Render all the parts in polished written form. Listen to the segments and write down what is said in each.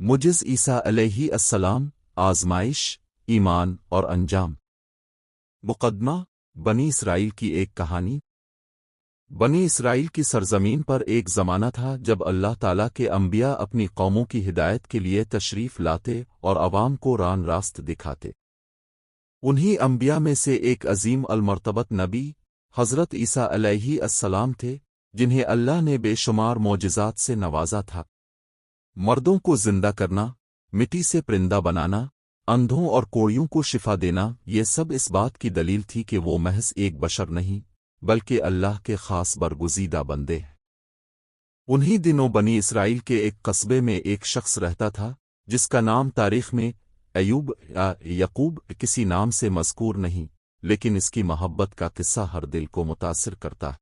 मुजिज़ ईसा अलैहि अस्सलाम, आज़माइश, ईमान और अंजाम। मुक़दमा, बनी इसराइल की एक कहानी। बनी इसराइल की सरज़मीन पर एक ज़माना था जब अल्लाह ताला के अंबिया अपनी कौमों की हिदायत के लिए तशरीफ़ लाते और अवाम को रान रास्त दिखाते। उन्हीं अंबिया में से एक अज़ीम अलमर्तबत नबी हज़रत ईसा अलैहि अस्सलाम थे, जिन्हें अल्लाह ने बेशुमार मोजज़ात से नवाजा था। मर्दों को जिंदा करना, मिट्टी से परिंदा बनाना, अंधों और कोड़ियों को शिफा देना, ये सब इस बात की दलील थी कि वो महज एक बशर नहीं बल्कि अल्लाह के खास बरगुज़ीदा बंदे हैं। उन्हीं दिनों बनी इसराइल के एक कस्बे में एक शख्स रहता था जिसका नाम तारीख में अयूब या यकूब किसी नाम से मज़कूर नहीं, लेकिन इसकी मोहब्बत का किस्सा हर दिल को मुतासिर करता है।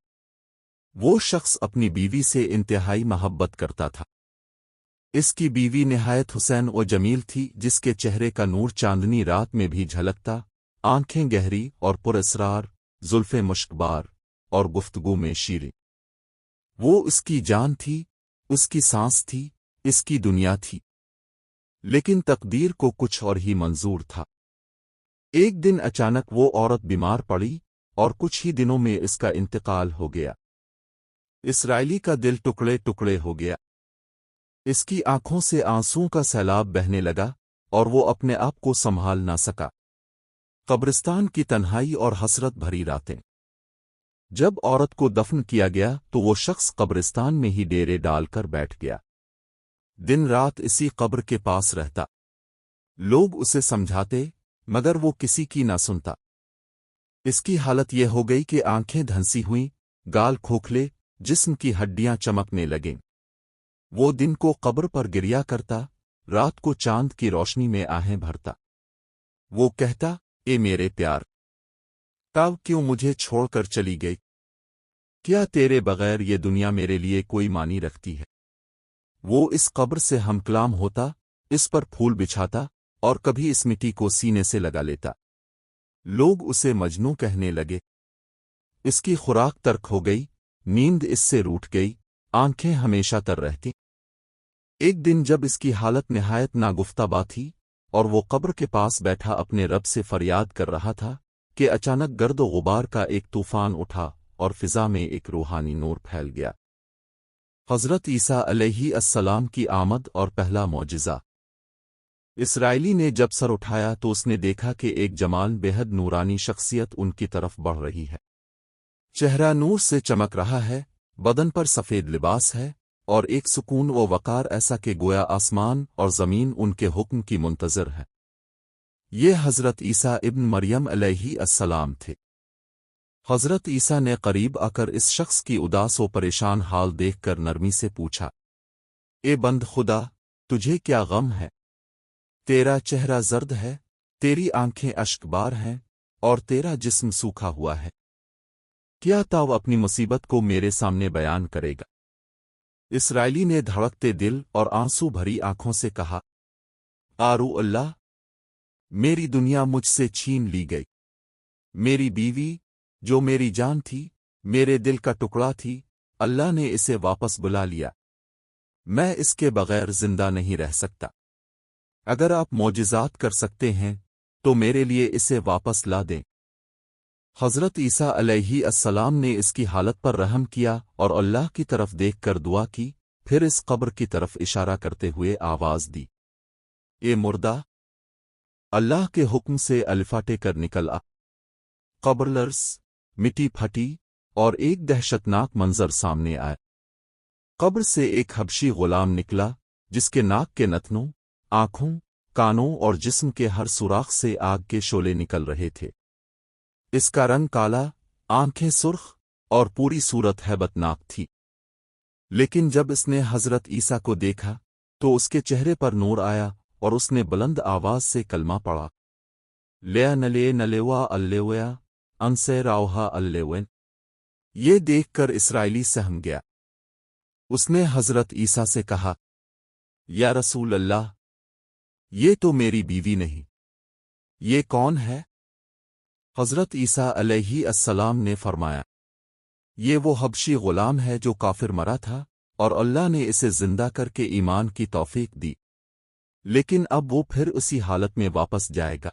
वो शख्स अपनी बीवी से इंतहाई मोहब्बत करता था। इसकी बीवी निहायत हुसैन व जमील थी, जिसके चेहरे का नूर चांदनी रात में भी झलकता, आंखें गहरी और पुरअसरार, जुल्फ़े मुश्कबार और गुफ्तगू में शीरें। वो उसकी जान थी, उसकी सांस थी, इसकी दुनिया थी। लेकिन तकदीर को कुछ और ही मंजूर था। एक दिन अचानक वो औरत बीमार पड़ी और कुछ ही दिनों में इसका इंतकाल हो गया। इसराइली का दिल टुकड़े टुकड़े हो गया। इसकी आंखों से आंसुओं का सैलाब बहने लगा और वो अपने आप को संभाल ना सका। कब्रिस्तान की तन्हाई और हसरत भरी रातें। जब औरत को दफन किया गया तो वो शख्स कब्रिस्तान में ही डेरे डालकर बैठ गया। दिन रात इसी कब्र के पास रहता। लोग उसे समझाते, मगर वो किसी की ना सुनता। इसकी हालत ये हो गई कि आंखें धंसी हुईं, गाल खोखले, जिस्म की हड्डियां चमकने लगें। वो दिन को कब्र पर गिरिया करता, रात को चांद की रोशनी में आहें भरता। वो कहता, ए मेरे प्यार, तब क्यों मुझे छोड़कर चली गई? क्या तेरे बगैर ये दुनिया मेरे लिए कोई मानी रखती है? वो इस कब्र से हमकलाम होता, इस पर फूल बिछाता और कभी इस मिट्टी को सीने से लगा लेता। लोग उसे मजनू कहने लगे। इसकी खुराक तर्क हो गई, नींद इससे रूठ गई, आंखें हमेशा तर रहती। एक दिन जब इसकी हालत निहायत नागुफ्ताबा थी और वो कब्र के पास बैठा अपने रब से फरियाद कर रहा था कि अचानक गर्द गुबार का एक तूफान उठा और फिजा में एक रूहानी नूर फैल गया। हज़रत ईसा अलैहि अस्सलाम की आमद और पहला मौजिज़ा। इसराइली ने जब सर उठाया तो उसने देखा कि एक जमाल बेहद नूरानी शख्सियत उनकी तरफ बढ़ रही है। चेहरा नूर से चमक रहा है, बदन पर सफ़ेद लिबास है और एक सुकून व वकार ऐसा कि गोया आसमान और ज़मीन उनके हुक्म की मुंतज़िर है। ये हज़रत ईसा इब्न मरियम अलैहि अस्सलाम थे। हज़रत ईसा ने करीब आकर इस शख्स की उदास व परेशान हाल देखकर नरमी से पूछा, ए बंद खुदा, तुझे क्या गम है? तेरा चेहरा जर्द है, तेरी आंखें अश्कबार हैं और तेरा जिस्म सूखा हुआ है। क्या ताव अपनी मुसीबत को मेरे सामने बयान करेगा? इसराइली ने धड़कते दिल और आंसू भरी आंखों से कहा, आरू अल्लाह, मेरी दुनिया मुझसे छीन ली गई। मेरी बीवी, जो मेरी जान थी, मेरे दिल का टुकड़ा थी, अल्लाह ने इसे वापस बुला लिया। मैं इसके बगैर जिंदा नहीं रह सकता। अगर आप मौजिज़ात कर सकते हैं तो मेरे लिए इसे वापस ला दें। हज़रत ईसा अलैहि अस्सलाम ने इसकी हालत पर रहम किया और अल्लाह की तरफ देखकर दुआ की, फिर इस कब्र की तरफ इशारा करते हुए आवाज़ दी, ए मुर्दा, अल्लाह के हुक्म से अलिफाटे कर निकल आ। कब्र लर्स, मिट्टी फटी और एक दहशतनाक मंजर सामने आया। कब्र से एक हबशी गुलाम निकला, जिसके नाक के नथनों, आँखों, कानों और जिस्म के हर सुराख से आग के शोले निकल रहे थे। इसका रंग काला, आंखें सुर्ख और पूरी सूरत हैबतनाक थी। लेकिन जब इसने हज़रत ईसा को देखा तो उसके चेहरे पर नूर आया और उसने बुलंद आवाज से कलमा पढ़ा, ले नले नलेवा अल्लेवया अनसे रावहा अल्लेवन। ये देखकर इसराइली सहम गया। उसने हज़रत ईसा से कहा, या रसूल अल्लाह, ये तो मेरी बीवी नहीं, ये कौन है? हज़रत ईसा अलैहि अस्सलाम ने फरमाया, ये वो हबशी गुलाम है जो काफिर मरा था और अल्लाह ने इसे जिंदा करके ईमान की तौफीक दी। लेकिन अब वो फिर उसी हालत में वापस जाएगा।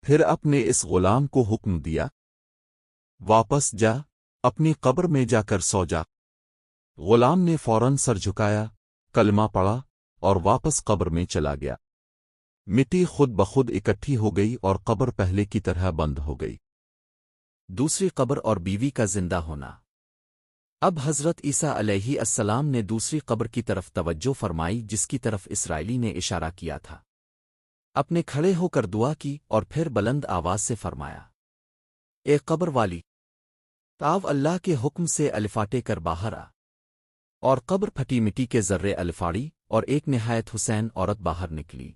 फिर अपने इस गुलाम को हुक्म दिया, वापस जा, अपनी कब्र में जाकर सो जा। गुलाम ने फौरन सर झुकाया, कलमा पढ़ा और वापस कब्र में चला गया। मिट्टी खुद बखुद इकट्ठी हो गई और कब्र पहले की तरह बंद हो गई। दूसरी कब्र और बीवी का जिंदा होना। अब हज़रत ईसा अलैहिस्सलाम ने दूसरी कब्र की तरफ तवज्जो फरमाई जिसकी तरफ इसराइली ने इशारा किया था। अपने खड़े होकर दुआ की और फिर बुलंद आवाज से फरमाया, ए कब्र वाली, ताव अल्लाह के हुक्म से अलिफाटे कर बाहर आ। और कब्र फटी मिट्टी के जर्रे अलिफाड़ी और एक निहायत हुसैन औरत बाहर निकली।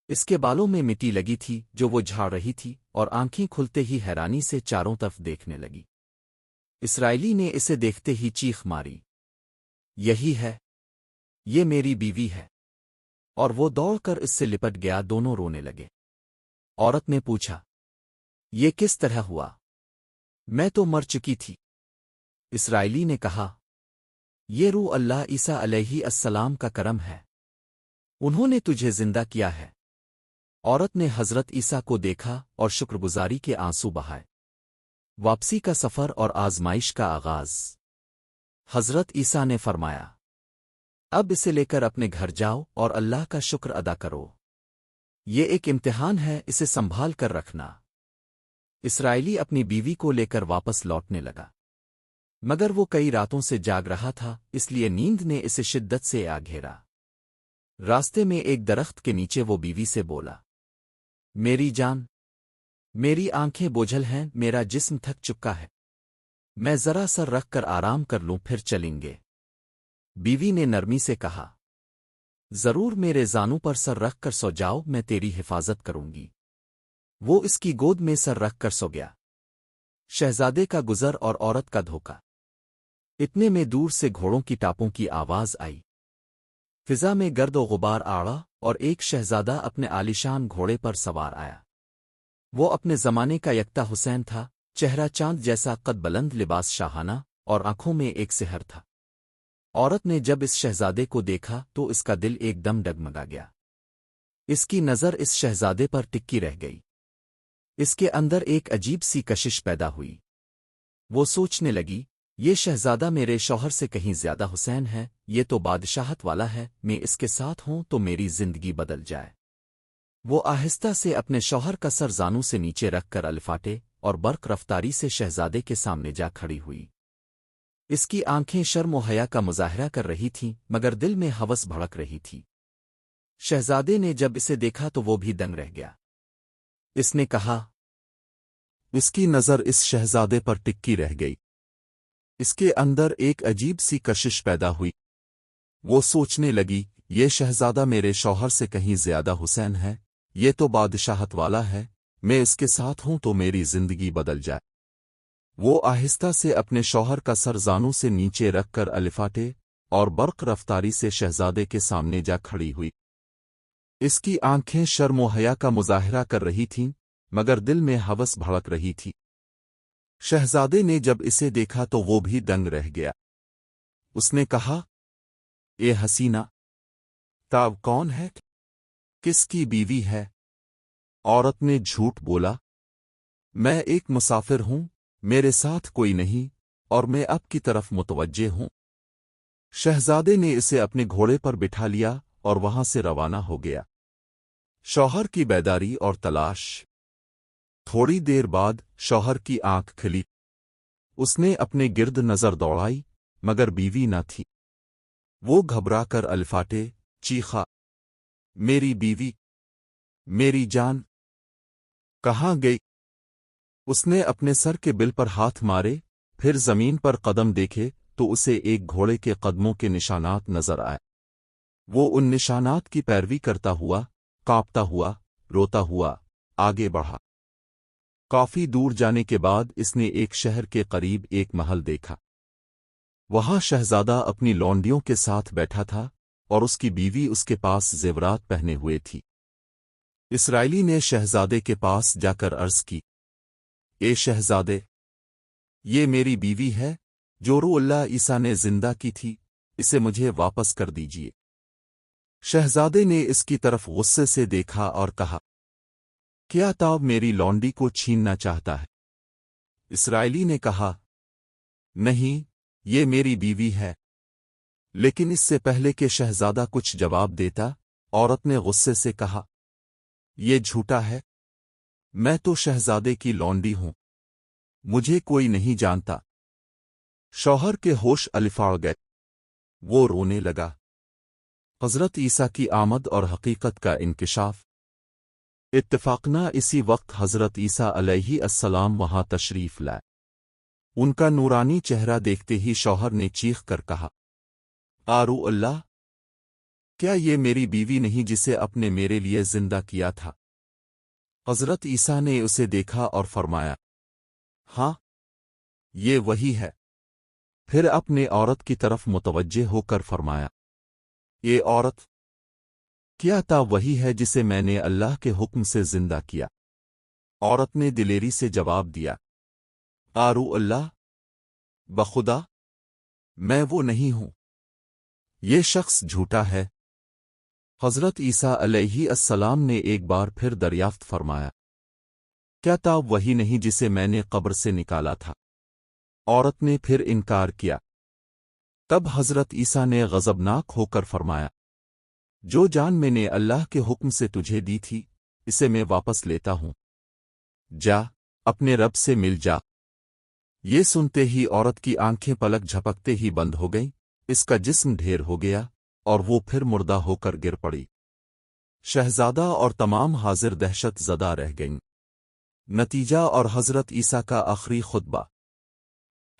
इसके बालों में मिट्टी लगी थी जो वो झाड़ रही थी और आंखें खुलते ही हैरानी से चारों तरफ देखने लगी। इसराइली ने इसे देखते ही चीख मारी, यही है, ये मेरी बीवी है। और वो दौड़कर इससे लिपट गया, दोनों रोने लगे। औरत ने पूछा, ये किस तरह हुआ? मैं तो मर चुकी थी। इसराइली ने कहा, ये रूह अल्लाह ईसा अलैहिस्सलाम का करम है, उन्होंने तुझे जिंदा किया है। औरत ने हज़रत ईसा को देखा और शुक्रगुजारी के आंसू बहाए। वापसी का सफ़र और आजमाइश का आगाज। हज़रत ईसा ने फरमाया, अब इसे लेकर अपने घर जाओ और अल्लाह का शुक्र अदा करो। ये एक इम्तिहान है, इसे संभाल कर रखना। इसराइली अपनी बीवी को लेकर वापस लौटने लगा, मगर वो कई रातों से जाग रहा था, इसलिए नींद ने इसे शिद्दत से आ घेरा। रास्ते में एक दरख्त के नीचे वो बीवी से बोला, मेरी जान, मेरी आंखें बोझल हैं, मेरा जिस्म थक चुका है, मैं जरा सर रख कर आराम कर लूं, फिर चलेंगे। बीवी ने नरमी से कहा, जरूर, मेरे जानू पर सर रख कर सो जाओ, मैं तेरी हिफाजत करूंगी। वो इसकी गोद में सर रख कर सो गया। शहजादे का गुजर और औरत का धोखा। इतने में दूर से घोड़ों की टापों की आवाज आई। फिजा में गर्द व गुबार आड़ा और एक शहजादा अपने आलीशान घोड़े पर सवार आया। वो अपने जमाने का यकता हुसैन था, चेहरा चांद जैसा, कद बुलंद, लिबास शाहाना और आंखों में एक सिहर था। औरत ने जब इस शहजादे को देखा तो इसका दिल एकदम डगमगा गया। इसकी नज़र इस शहजादे पर टिक्की रह गई। इसके अंदर एक अजीब सी कशिश पैदा हुई। वो सोचने लगी, ये शहजादा मेरे शौहर से कहीं ज्यादा हुसैन है, ये तो बादशाहत वाला है, मैं इसके साथ हूं तो मेरी जिंदगी बदल जाए। वो आहिस्ता से अपने शौहर का सर जानू से नीचे रखकर अलिफाटे और बर्क रफ्तारी से शहजादे के सामने जा खड़ी हुई। इसकी आंखें शर्म व हया का मुजाहरा कर रही थीं, मगर दिल में हवस भड़क रही थी। शहजादे ने जब इसे देखा तो वो भी दंग रह गया। इसने कहा, इसकी नज़र इस शहजादे पर टिक्की रह गई। इसके अंदर एक अजीब सी कशिश पैदा हुई। वो सोचने लगी, ये शहजादा मेरे शौहर से कहीं ज्यादा हुसैन है, ये तो बादशाहत वाला है, मैं इसके साथ हूं तो मेरी जिंदगी बदल जाए। वो आहिस्ता से अपने शौहर का सर जानू से नीचे रखकर अलिफाटे और बर्क रफ्तारी से शहजादे के सामने जा खड़ी हुई। इसकी आंखें शर्म व हया का मुजाहरा कर रही थीं, मगर दिल में हवस भड़क रही थी। शहजादे ने जब इसे देखा तो वो भी दंग रह गया। उसने कहा, ए हसीना, ताव कौन है, किसकी बीवी है? औरत ने झूठ बोला, मैं एक मुसाफिर हूं, मेरे साथ कोई नहीं और मैं अब की तरफ मुतवज्जे हूं। शहजादे ने इसे अपने घोड़े पर बिठा लिया और वहां से रवाना हो गया। शौहर की बेदारी और तलाश। थोड़ी देर बाद शौहर की आंख खिली। उसने अपने गिर्द नजर दौड़ाई, मगर बीवी न थी। वो घबराकर अलिफाटे, चीखा, मेरी बीवी, मेरी जान, कहाँ गई? उसने अपने सर के बिल पर हाथ मारे, फिर जमीन पर कदम देखे तो उसे एक घोड़े के कदमों के निशानात नजर आए। वो उन निशानात की पैरवी करता हुआ, कांपता हुआ, रोता हुआ आगे बढ़ा। काफी दूर जाने के बाद इसने एक शहर के करीब एक महल देखा। वहां शहजादा अपनी लौंडियों के साथ बैठा था और उसकी बीवी उसके पास जेवरात पहने हुए थी। इसराइली ने शहजादे के पास जाकर अर्ज की, ए शहजादे, ये मेरी बीवी है जो रूह अल्लाह ईसा ने जिंदा की थी, इसे मुझे वापस कर दीजिए। शहजादे ने इसकी तरफ गुस्से से देखा और कहा, क्या ताब मेरी लौंडी को छीनना चाहता है? इसराइली ने कहा, नहीं, ये मेरी बीवी है। लेकिन इससे पहले कि शहजादा कुछ जवाब देता, औरत ने गुस्से से कहा, ये झूठा है। मैं तो शहजादे की लौंडी हूं, मुझे कोई नहीं जानता। शौहर के होश अलिफाड़ गए, वो रोने लगा। हज़रत ईसा की आमद और हकीकत का इंकिशाफ। इत्तफाकना इसी वक्त हज़रत ईसा अलैहिस्सलाम वहां तशरीफ लाए। उनका नूरानी चेहरा देखते ही शौहर ने चीख कर कहा, आरू अल्लाह, क्या ये मेरी बीवी नहीं जिसे अपने मेरे लिए जिंदा किया था? हज़रत ईसा ने उसे देखा और फरमाया, हाँ, ये वही है। फिर अपने औरत की तरफ मुतवज्जे होकर फरमाया, ये औरत, क्या ता वही है जिसे मैंने अल्लाह के हुक्म से जिंदा किया? औरत ने दिलेरी से जवाब दिया, आरू अल्लाह, बखुदा, मैं वो नहीं हूं, ये शख्स झूठा है। हज़रत ईसा अलैहिस्सलाम ने एक बार फिर दरियाफ्त फरमाया, क्या ता वही नहीं जिसे मैंने कब्र से निकाला था? औरत ने फिर इनकार किया। तब हज़रत ईसा ने गज़बनाक होकर फरमाया, जो जान मैंने अल्लाह के हुक्म से तुझे दी थी, इसे मैं वापस लेता हूं। जा, अपने रब से मिल जा। ये सुनते ही औरत की आंखें पलक झपकते ही बंद हो गईं, इसका जिस्म ढेर हो गया और वो फिर मुर्दा होकर गिर पड़ी। शहजादा और तमाम हाजिर दहशत ज़दा रह गईं। नतीजा और हज़रत ईसा का आखिरी खुतबा।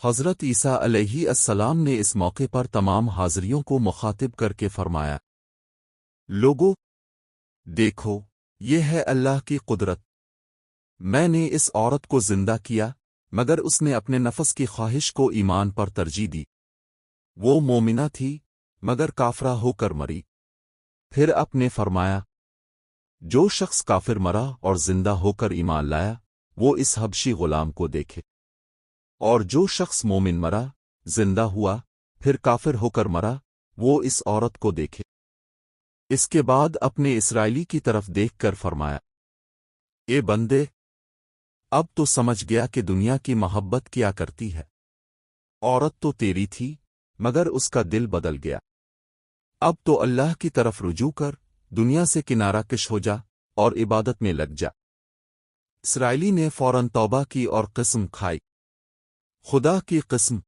हज़रत ईसा अलैहिस्सलाम ने इस मौके पर तमाम हाज़िरियों को मुखातिब करके फरमाया, लोगों, देखो, ये है अल्लाह की कुदरत। मैंने इस औरत को जिंदा किया, मगर उसने अपने नफस की ख्वाहिश को ईमान पर तरजीह दी। वो मोमिना थी, मगर काफरा होकर मरी। फिर आपने फरमाया, जो शख्स काफिर मरा और जिंदा होकर ईमान लाया, वो इस हबशी गुलाम को देखे। और जो शख्स मोमिन मरा, जिंदा हुआ, फिर काफिर होकर मरा, वो इस औरत को देखे। इसके बाद अपने इसराइली की तरफ देखकर फरमाया, ए बंदे, अब तो समझ गया कि दुनिया की मोहब्बत क्या करती है। औरत तो तेरी थी, मगर उसका दिल बदल गया। अब तो अल्लाह की तरफ रुजू कर, दुनिया से किनारा कश हो जा और इबादत में लग जा। इसराइली ने फौरन तौबा की और कसम खाई, खुदा की कसम,